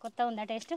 కొత్త ఉందా taste?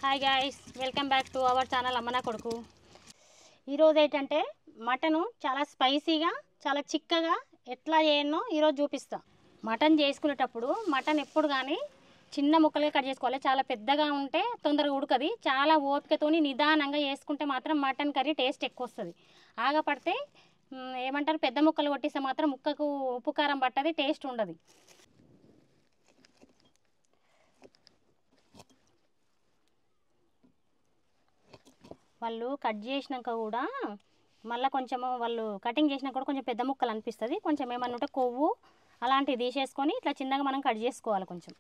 Hi guys, welcome back to our channel అమ్మ నా కొడుకు. ఈరోజు ఏంటంటే మటను చాలా స్పైసీగా చాలా చిక్కగా ఎట్లా చేయనో ఈరోజు చూపిస్తా. మటన్ చేసుకునేటప్పుడు మటన్ ఎప్పుడు కానీ చిన్న ముక్కలుగా కట్ చేసుకోవాలి. చాలా పెద్దగా ఉంటే తొందరగా ఉడకది. చాలా ఓపికతోని నిదానంగా చేసుకుంటే మాత్రం మటన్ కర్రీ టేస్ట్ ఎక్కువ వస్తుంది. ఆగపడితే ఏమంటారు, పెద్ద ముక్కలు కొట్టిస్తే మాత్రం ముక్కకు ఉప్పు కారం పట్టది, టేస్ట్ ఉండదు. వాళ్ళు కట్ చేసినాక కూడా మళ్ళీ కొంచెము వాళ్ళు కటింగ్ చేసినాక కూడా కొంచెం పెద్ద ముక్కలు అనిపిస్తుంది. కొంచెం ఏమన్నా ఉంటే కొవ్వు అలాంటివి తీసేసుకొని ఇట్లా చిన్నగా మనం కట్ చేసుకోవాలి. కొంచెం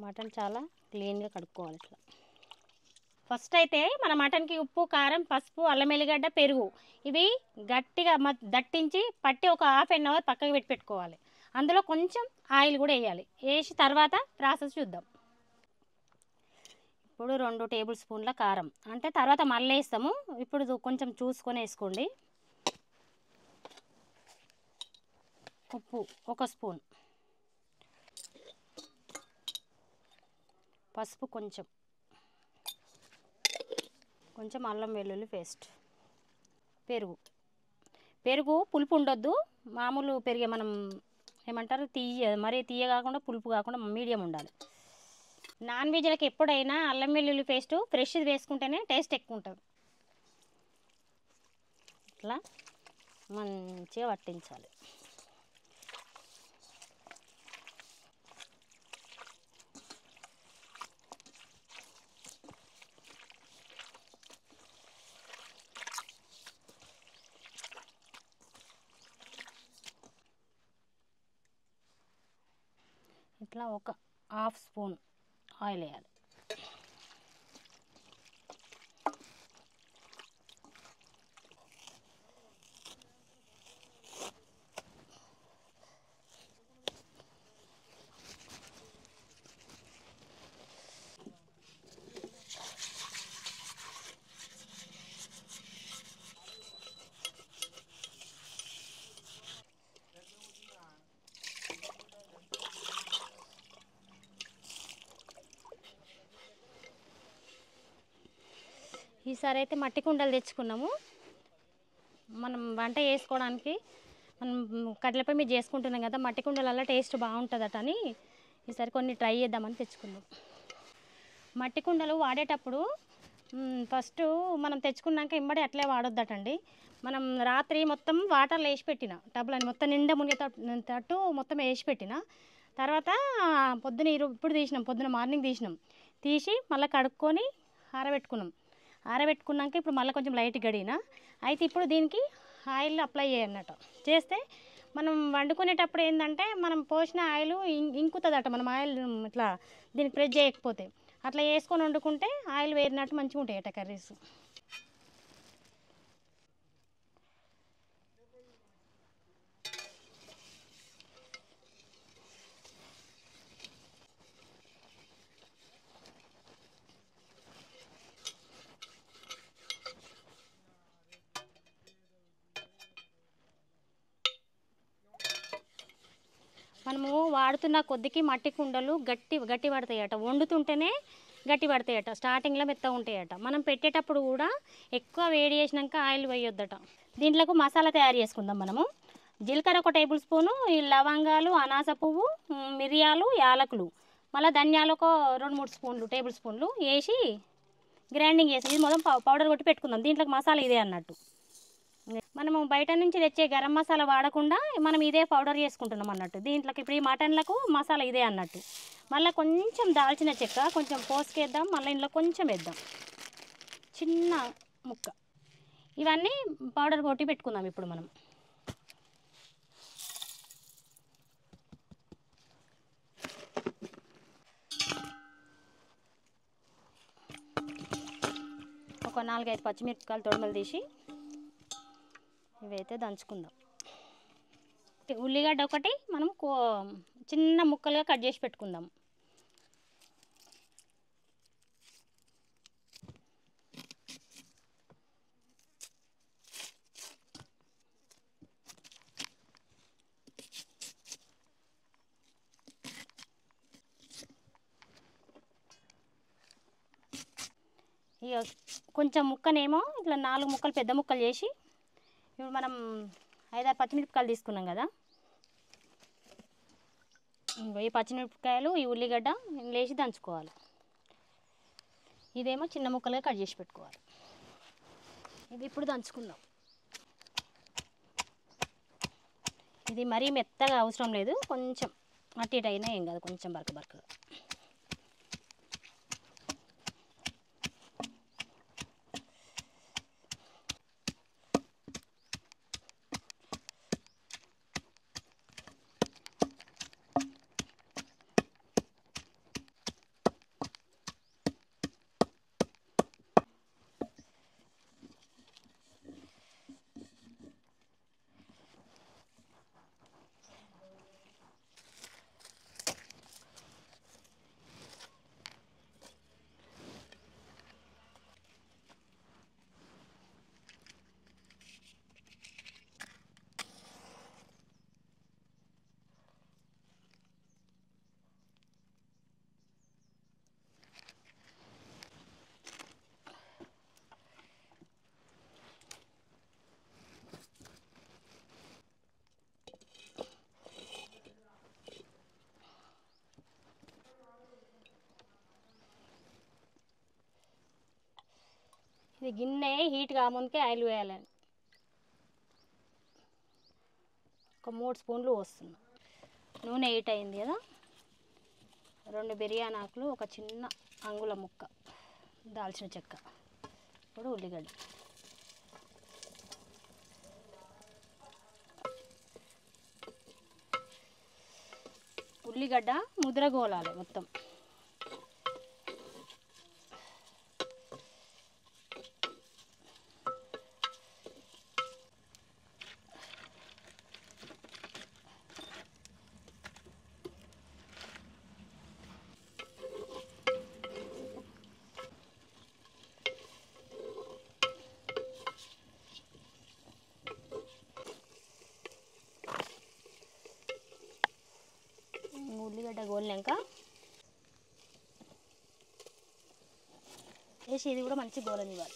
మటన్ చాలా క్లీన్గా కడుక్కోవాలి. ఇట్లా ఫస్ట్ అయితే మన మటన్కి ఉప్పు, కారం, పసుపు, అల్లం ఎల్లిగడ్డ, పెరుగు ఇవి గట్టిగా దట్టించి పట్టి ఒక హాఫ్ అన్ అవర్ పక్కకి పెట్టుకోవాలి. అందులో కొంచెం ఆయిల్ కూడా వేయాలి. వేసి తర్వాత ప్రాసెస్ చూద్దాం. ఇప్పుడు 2 టేబుల్ స్పూన్ల కారం, అంటే తర్వాత మళ్ళీ వేస్తాము. ఇప్పుడు కొంచెం చూసుకొని వేసుకోండి. ఉప్పు 1 స్పూన్, పసుపు కొంచెం అల్లం వెల్లుల్లి పేస్ట్, పెరుగు పులుపు ఉండొద్దు. మామూలు పెరిగే మనం ఏమంటారు మరీ తీయ కాకుండా పులుపు కాకుండా మీడియం ఉండాలి. నాన్ వెజ్లకి ఎప్పుడైనా అల్లం వెల్లుల్లి పేస్ట్ ఫ్రెష్ వేసుకుంటేనే టేస్ట్ ఎక్కువ ఉంటుంది. ఇట్లా మంచిగా పట్టించాలి. ఇట్లా ఒక హాఫ్ స్పూన్ ఆయిల్ వేయాలి. ఈసారి అయితే మట్టి కుండలు తెచ్చుకున్నాము. మనం వంట చేసుకోవడానికి మనం కట్టెలపై మీద చేసుకుంటున్నాం కదా, మట్టి కుండలలో టేస్ట్ బాగుంటుందట అని ఈసారి కొన్ని ట్రై చేద్దామని తెచ్చుకున్నాం. మట్టి కుండలు వాడేటప్పుడు ఫస్ట్ మనం తెచ్చుకున్నాక ఇమ్మడి అట్లే వాడొద్దటండి. మనం రాత్రి మొత్తం వాటర్లో వేసి పెట్టిన టబ్లని మొత్తం నిండా మునిగేటట్టు మొత్తం వేసి పెట్టిన తర్వాత పొద్దున ఇప్పుడు తీసినాం, పొద్దున మార్నింగ్ తీసి మళ్ళీ కడుక్కొని ఆరబెట్టుకున్నాక ఇప్పుడు మళ్ళీ కొంచెం లైట్ గడిగిన అయితే ఇప్పుడు దీనికి ఆయిల్ అప్లై చేయన్నట్టు చేస్తే మనం వండుకునేటప్పుడు ఏంటంటే మనం పోసిన ఆయిల్ ఇంకుతుందట. మనం ఆయిల్ ఇట్లా దీనికి ప్రెస్ చేయకపోతే అట్లా వేసుకొని వండుకుంటే ఆయిల్ వేరినట్టు మంచిగా ఉంటాయట కర్రీస్. మనము వాడుతున్న కొద్దికి మట్టి కుండలు గట్టి పడతాయట, వండుతుంటేనే గట్టి పడతాయట, స్టార్టింగ్లో మెత్తగా ఉంటాయట. మనం పెట్టేటప్పుడు కూడా ఎక్కువ వేడి చేసినాక ఆయిల్ వేయొద్దట. దీంట్లోకి మసాలా తయారు చేసుకుందాం. మనము జీలకర్ర ఒక టేబుల్ స్పూను, ఈ లవంగాలు, అనాస పువ్వు, మిరియాలు, యాలకులు, మళ్ళీ ధనియాలు ఒక 2-3 టేబుల్ స్పూన్లు వేసి గ్రైండింగ్ చేసి ఇది మొత్తం పౌడర్ కొట్టి పెట్టుకుందాం. దీంట్లోకి మసాలా ఇదే అన్నట్టు. మనము బయట నుంచి తెచ్చే గరం మసాలా వాడకుండా మనం ఇదే పౌడర్ చేసుకుంటున్నాం అన్నట్టు. దీంట్లోకి ఇప్పుడు ఈ మటన్లకు మసాలా ఇదే అన్నట్టు. మళ్ళీ కొంచెం దాల్చిన చెక్క కొంచెం పోసుకేద్దాం, మళ్ళీ ఇంట్లో కొంచెం వేద్దాం, చిన్న ముక్క. ఇవన్నీ పౌడర్ కొట్టి పెట్టుకుందాం ఇప్పుడు మనం. ఒక 4-5 పచ్చిమిరపకాయలు తొడిమలు తీసి ఇవైతే దంచుకుందాం. ఉల్లిగడ్డ ఒకటి మనం చిన్న ముక్కలుగా కట్ చేసి పెట్టుకుందాం. ఇక కొంచెం ముక్కనేమో ఇట్లా 4 ముక్కలు పెద్ద ముక్కలు చేసి ఇప్పుడు మనం 5-6 పచ్చిమిరపకాయలు తీసుకున్నాం కదా, ఈ పచ్చిమిరపకాయలు ఈ ఉల్లిగడ్డ వేసి దంచుకోవాలి. ఇదేమో చిన్న ముక్కలుగా కట్ చేసి పెట్టుకోవాలి. ఇది ఇప్పుడు దంచుకుందాం. ఇది మరీ మెత్తగా అవసరం లేదు, కొంచెం అటు ఇటు అయినా ఏం కాదు, కొంచెం బరకగా. ఇది గిన్నె హీట్ కాముందుకే ఆయిల్ వేయాలని ఒక 3 స్పూన్లు పోస్తున్నా. నూనె హీట్ అయింది కదా, 2 బిర్యానీ ఆకులు, ఒక చిన్న అంగుళం ముక్క దాల్చిన చెక్క, ఇప్పుడు ఉల్లిగడ్డ. ఉల్లిగడ్డ ముద్ర గోలాలి మొత్తం. ఉల్లిగడ్డ గోలినాక వేసి ఇది కూడా మంచి గోలనివ్వాలి.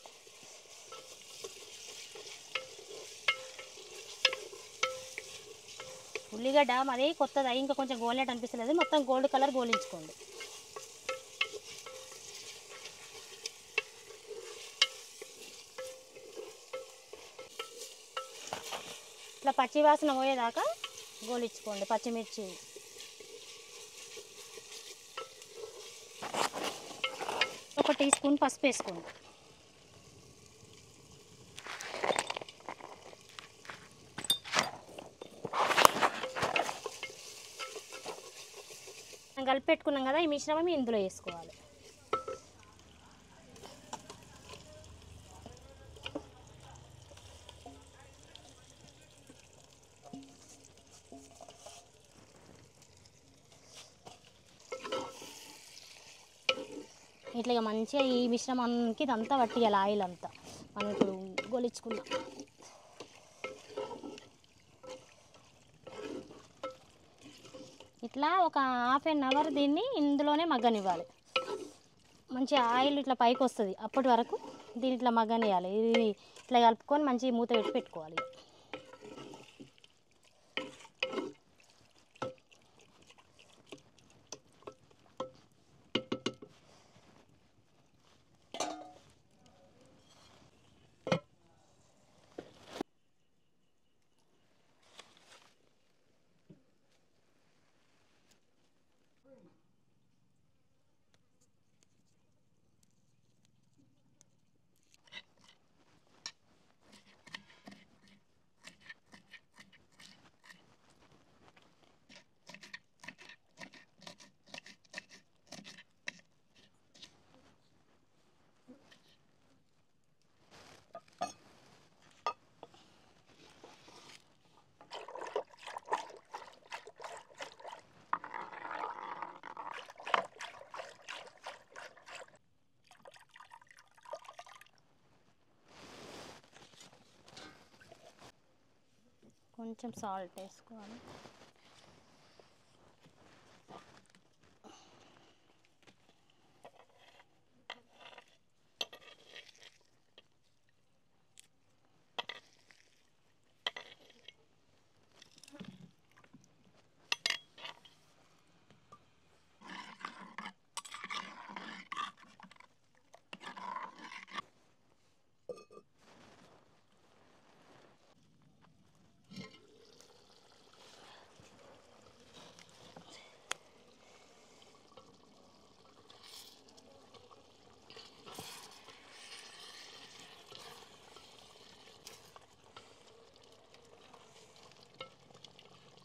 ఉల్లిగడ్డ మరి కొత్తది ఇంకా కొంచెం గోలినట్టు అనిపిస్తలేదు, మొత్తం గోల్డ్ కలర్ గోలించుకోండి. ఇట్లా పచ్చి వాసన పోయేదాకా గోలించుకోండి. పచ్చిమిర్చి, ఒక టీ స్పూన్ పసుపు వేసుకోండి. కలిపి పెట్టుకున్నాం కదా, ఈ మిశ్రమం ఇందులో వేసుకోవాలి. ఇట్లా మంచిగా ఈ మిశ్రమానికి ఇదంతా పట్టియాలి, ఆయిల్ అంతా మనం ఇప్పుడు గొలిచుకున్నాం. ఇట్లా ఒక హాఫ్ అన్ అవర్ దీన్ని ఇందులోనే మగ్గనివ్వాలి. మంచి ఆయిల్ ఇట్లా పైకి వస్తుంది, అప్పటి వరకు దీన్ని ఇట్లా మగ్గనివ్వాలి. ఇది ఇట్లా కలుపుకొని మంచి మూత పెట్టి పెట్టుకోవాలి. కొంచెం సాల్ట్ వేసుకోవాలి.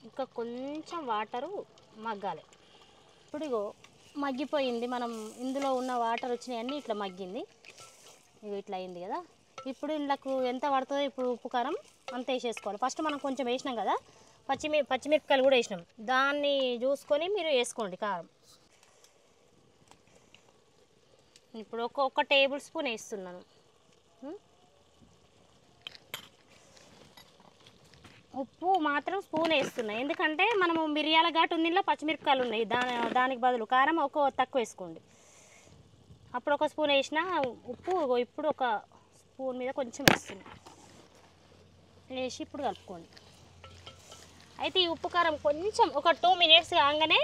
ఇంకా కొంచెం వాటరు మగ్గాలి. ఇప్పుడు ఇగో మగ్గిపోయింది, మనం ఇందులో ఉన్న వాటర్ వచ్చినాయన్నీ ఇట్లా మగ్గింది. ఇవి ఇట్లా అయింది కదా. ఇప్పుడు ఇందుకు ఎంత పడుతుందో ఇప్పుడు ఉప్పు కారం అంత వేసేసుకోవాలి. ఫస్ట్ మనం కొంచెం వేసినాం కదా, పచ్చిమిరపకాయలు కూడా వేసినాం, దాన్ని చూసుకొని మీరు వేసుకోండి కారం. ఇప్పుడు ఒక టేబుల్ స్పూన్ వేస్తున్నాను. ఉప్పు మాత్రం స్పూన్ వేస్తున్నాయి, ఎందుకంటే మనము మిరియాల ఘాటు ఉంది, ఇందులో పచ్చిమిరపకాయలు ఉన్నాయి, దానికి బదులు కారం తక్కువ వేసుకోండి. అప్పుడు ఒక స్పూన్ వేసిన ఉప్పు ఇప్పుడు ఒక స్పూన్ మీద కొంచెం వేస్తుంది, వేసి ఇప్పుడు కలుపుకోండి. అయితే ఈ ఉప్పు కారం కొంచెం ఒక 2 మినిట్స్ కాగానే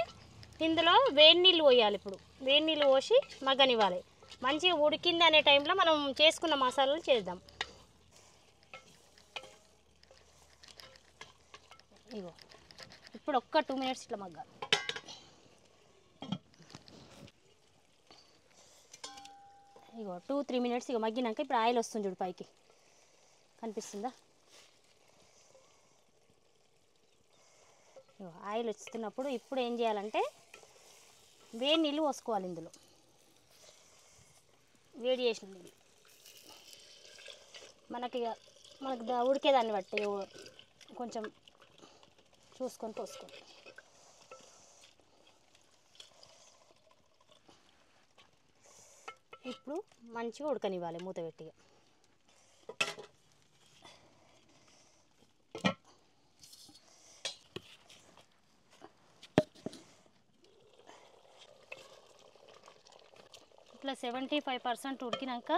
ఇందులో వేడి నీళ్ళు పోయాలి. ఇప్పుడు వేడి నీళ్ళు పోసి మగ్గనివ్వాలి. మంచిగా ఉడికింది అనే టైంలో మనం చేసుకున్న మసాలాలు చేద్దాం. ఇగో ఇప్పుడు ఒక్క 2 మినిట్స్ ఇట్లా మగ్గాలి. ఇగో 2-3 మినిట్స్ ఇక మగ్గినాక ఇప్పుడు ఆయిల్ వస్తుంది చూడు, పైకి కనిపిస్తుందా? ఆయిల్ వస్తున్నప్పుడు ఇప్పుడు ఏం చేయాలంటే వేడి నీళ్ళు పోసుకోవాలి. ఇందులో వేడి చేసిన నీళ్ళు మనకి ఉడికేదాన్ని బట్టి కొంచెం చూసుకొని పోసుకోండి. ఇప్పుడు మంచిగా ఉడకనివ్వాలి మూత పెట్టిగా. ఇట్లా 75% ఉడికినాక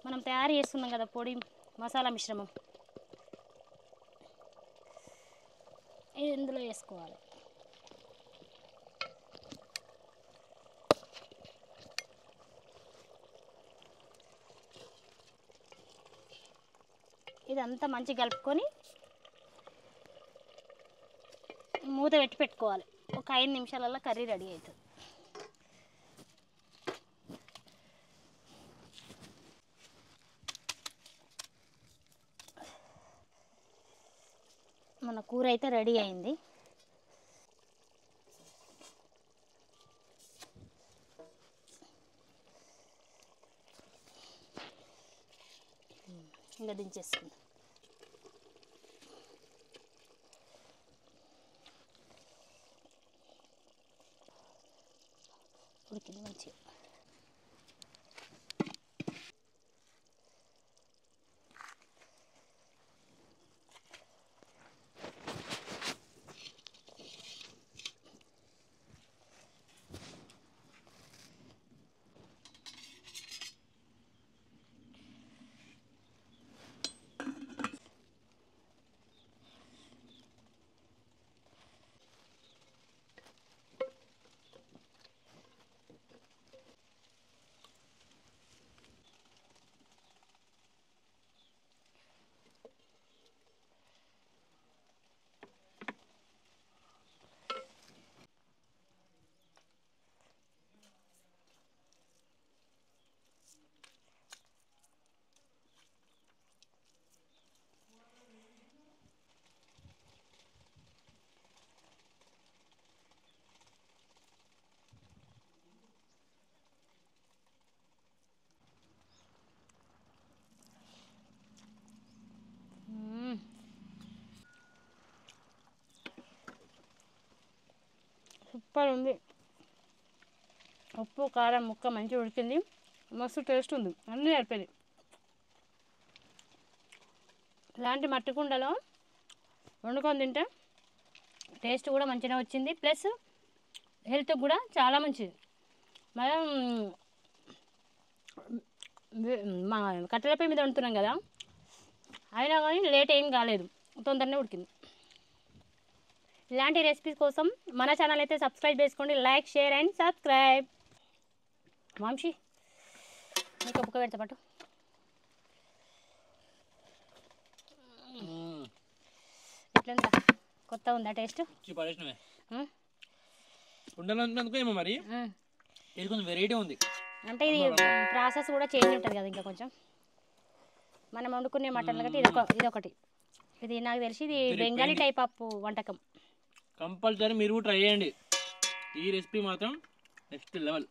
మనం తయారు చేస్తున్నాం కదా పొడి మసాలా మిశ్రమం, ఇది ఇందులో వేసుకోవాలి. ఇదంతా మంచిగా కలుపుకొని మూత పెట్టుకోవాలి. ఒక 5 నిమిషాలలో కర్రీ రెడీ అవుతుంది. మన కూర అయితే రెడీ అయింది. ఇంకా దించేసుకుందాం. ఉడికింది మంచిగా. సూపర్ ఉంది. ఉప్పు కారం ముక్క మంచిగా ఉడికింది, మస్తు టేస్ట్ ఉంది, అన్నీ అయిపోయింది. ఇలాంటి మట్టి కుండలో వండుకొని తింటే టేస్ట్ కూడా మంచిగా వచ్చింది, ప్లస్ హెల్త్కి కూడా చాలా మంచిది. మనం మా కట్టెల పొయ్యి మీద వండుతున్నాం కదా, అయినా కానీ లేట్ ఏం కాలేదు, తొందరనే ఉడికింది. ఇలాంటి రెసిపీస్ కోసం మన ఛానల్ అయితే సబ్స్క్రైబ్ చేసుకోండి. Like, share and subscribe. Vamsi మీకు బుక్క పెడతా పట్టు. ఎట్లా కొత్త ఉందా టేస్ట్? ఉండనందుకేమో మరి ఇది కొంచెం వెరైటీ ఉంది. అంటే ఇది ప్రాసెస్ కూడా చేంజ్ ఉంటుంది కదా, ఇంకా కొంచెం మనం వండుకునే మటన్ల కంటే ఇదొకటి. ఇది నాకు తెలిసి ఇది బెంగాలీ టైప్ ఆఫ్ వంటకం. కంపల్సరీ మీరు ట్రై చేయండి. ఈ రెసిపీ మాత్రం నెక్స్ట్ లెవెల్.